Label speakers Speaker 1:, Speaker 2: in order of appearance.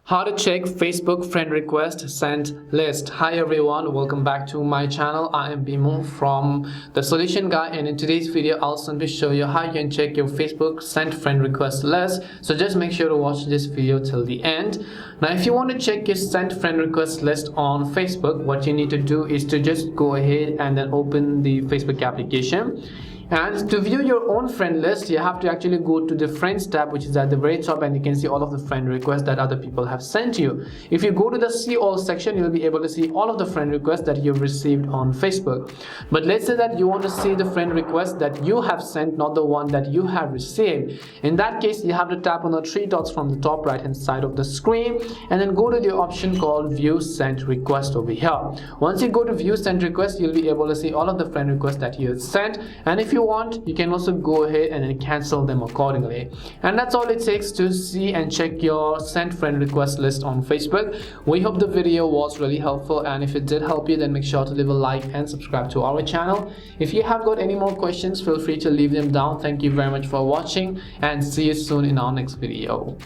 Speaker 1: How to check Facebook friend request sent list. Hi everyone, welcome back to my channel. I am Bimu from The Solution Guy, and in today's video I'll simply show you how you can check your Facebook sent friend request list. So just make sure to watch this video till the end. Now if you want to check your sent friend request list on Facebook, what you need to do is to just go ahead and then open the Facebook application. And to view your own friend list, you have to actually go to the Friends tab, which is at the very top, and you can see all of the friend requests that other people have sent you. If you go to the See All section, you'll be able to see all of the friend requests that you've received on Facebook. But let's say that you want to see the friend request that you have sent, not the one that you have received. In that case, you have to tap on the three dots from the top right hand side of the screen and then go to the option called View Sent Request over here. Once you go to View Sent Request, you'll be able to see all of the friend requests that you have sent, and if you want, you can also go ahead and then cancel them accordingly. And that's all it takes to see and check your sent friend request list on Facebook. We hope the video was really helpful, and if it did help you, then make sure to leave a like and subscribe to our channel. If you have got any more questions, feel free to leave them down. Thank you very much for watching, and see you soon in our next video.